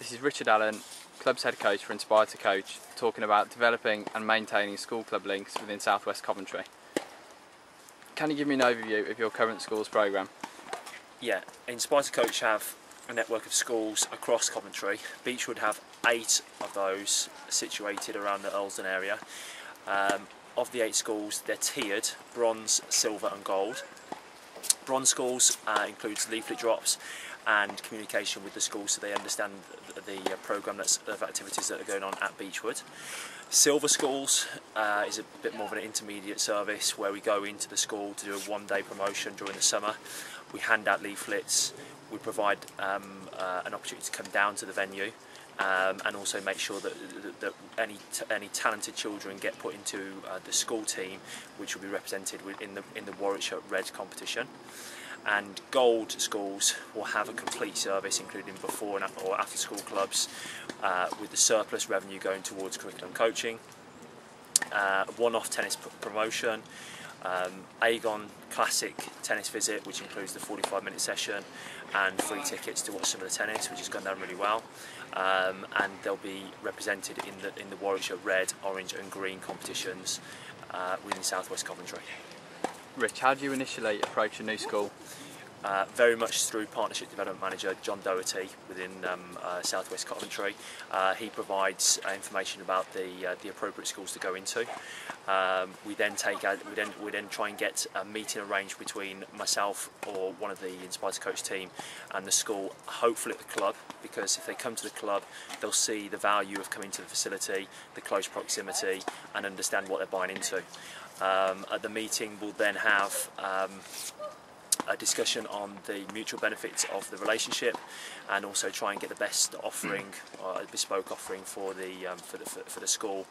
This is Richard Allen, Club's head coach for Inspire to Coach, talking about developing and maintaining school club links within South West Coventry. Can you give me an overview of your current schools programme? Yeah, Inspire to Coach have a network of schools across Coventry. Beechwood have 8 of those situated around the Earlsdon area. Of the 8 schools, they're tiered: bronze, silver and gold. Bronze schools includes leaflet drops and communication with the schools so they understand the programme of activities that are going on at Beechwood. Silver schools is a bit more of an intermediate service where we go into the school to do a one-day promotion during the summer. We hand out leaflets, we provide an opportunity to come down to the venue and also make sure that any talented children get put into the school team, which will be represented in the Warwickshire Red competition. And gold schools will have a complete service, including before or after school clubs, with the surplus revenue going towards curriculum coaching, one-off tennis promotion, Aegon Classic tennis visit, which includes the 45-minute session, and free tickets to watch some of the tennis, which has gone down really well. And they'll be represented in the Warwickshire Red, Orange and Green competitions within South West Coventry. Rich, how do you initially approach a new school? Very much through Partnership Development Manager John Doherty within South West Coventry. He provides information about the appropriate schools to go into. We then try and get a meeting arranged between myself or one of the Inspire to Coach team and the school, hopefully at the club, because if they come to the club they'll see the value of coming to the facility, the close proximity, and understand what they're buying into. At the meeting we'll then have a discussion on the mutual benefits of the relationship, and also try and get the best offering, a bespoke offering for the school,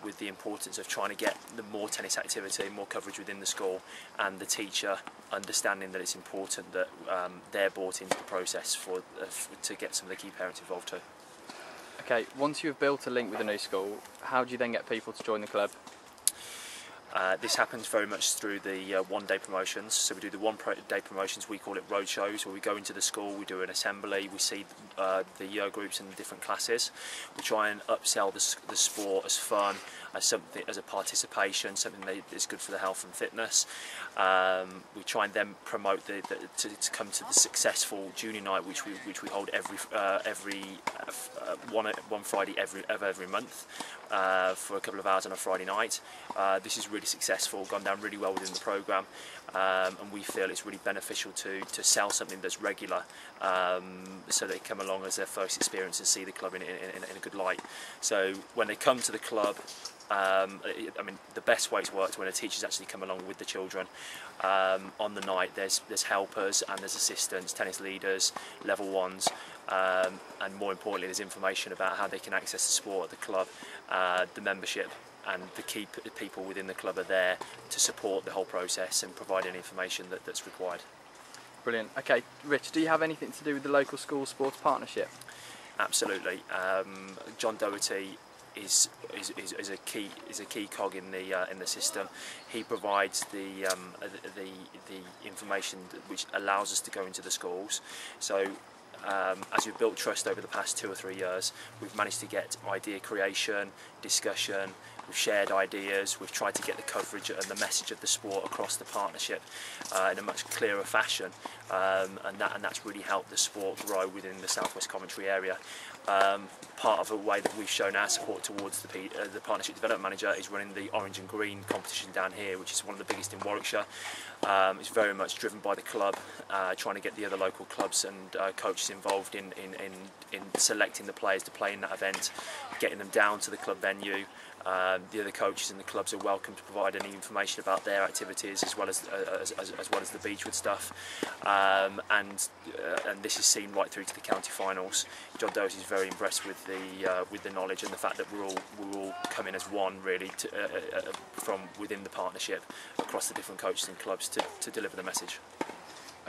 with the importance of trying to get the more tennis activity, more coverage within the school, and the teacher understanding that it's important that they're brought into the process to get some of the key parents involved too. Okay, once you've built a link with a new school, how do you then get people to join the club? This happens very much through the one-day promotions. So we do the one-day promotions, we call it road shows, where we go into the school, we do an assembly, we see the year groups in different classes. We try and upsell the sport as fun, as something, as a participation, something that is good for the health and fitness. We try and then promote to come to the successful junior night, which we hold one Friday every month for a couple of hours on a Friday night. This is really successful, gone down really well within the programme, and we feel it's really beneficial to sell something that's regular, so they come along as their first experience and see the club in a good light. So when they come to the club, I mean, the best way it's worked when a teacher's actually come along with the children. On the night there's helpers and there's assistants, tennis leaders, level 1s, and more importantly there's information about how they can access the sport at the club, the membership, and the key people within the club are there to support the whole process and provide any information that's required. Brilliant. Okay, Rich, do you have anything to do with the local school sports partnership? Absolutely. John Doherty is a key cog in the system. He provides the information which allows us to go into the schools. So as we've built trust over the past 2 or 3 years, we've managed to get idea creation, discussion, we've shared ideas, we've tried to get the coverage and the message of the sport across the partnership in a much clearer fashion, and that's really helped the sport grow within the South West Coventry area. Part of a way that we've shown our support towards the Partnership Development Manager is running the Orange and Green competition down here, which is one of the biggest in Warwickshire. It's very much driven by the club, trying to get the other local clubs and coaches involved in selecting the players to play in that event, getting them down to the club venue. The other coaches in the clubs are welcome to provide any information about their activities as well as the Beechwood stuff, and this is seen right through to the county finals. John Doherty is very impressed with the knowledge and the fact that we're all coming as one, really, from within the partnership across the different coaches and clubs to deliver the message.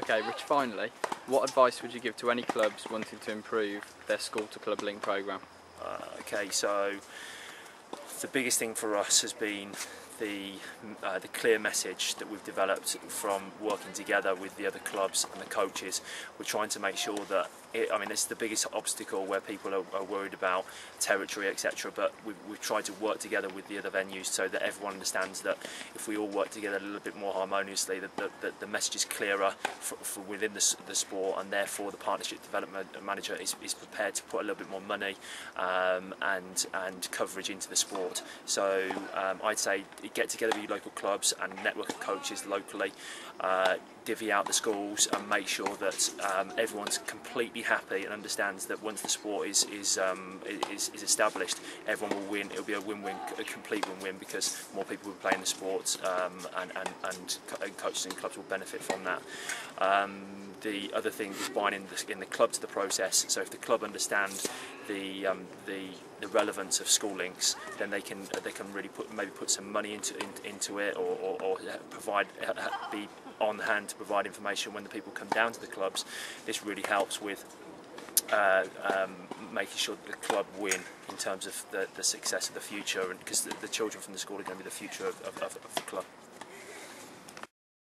Okay, Rich, finally, what advice would you give to any clubs wanting to improve their school to club link programme? Okay, so the biggest thing for us has been the clear message that we've developed from working together with the other clubs and the coaches. We're trying to make sure that this is the biggest obstacle where people are worried about territory, etc. But we've tried to work together with the other venues so that everyone understands that if we all work together a little bit more harmoniously, that the message is clearer for within the sport, and therefore the partnership development manager is prepared to put a little bit more money and coverage into the sport. So I'd say get together with your local clubs and network of coaches locally, divvy out the schools and make sure that everyone's completely happy and understands that once the sport is established, everyone will win. It'll be a win-win, a complete win-win, because more people will be playing the sport, and coaches and clubs will benefit from that. The other thing is buying in the club to the process. So if the club understand the relevance of school links, then they can really put some money into it, or be on hand to provide information when the people come down to the clubs. This really helps with making sure that the club win in terms of the success of the future, and because the children from the school are going to be the future of the club.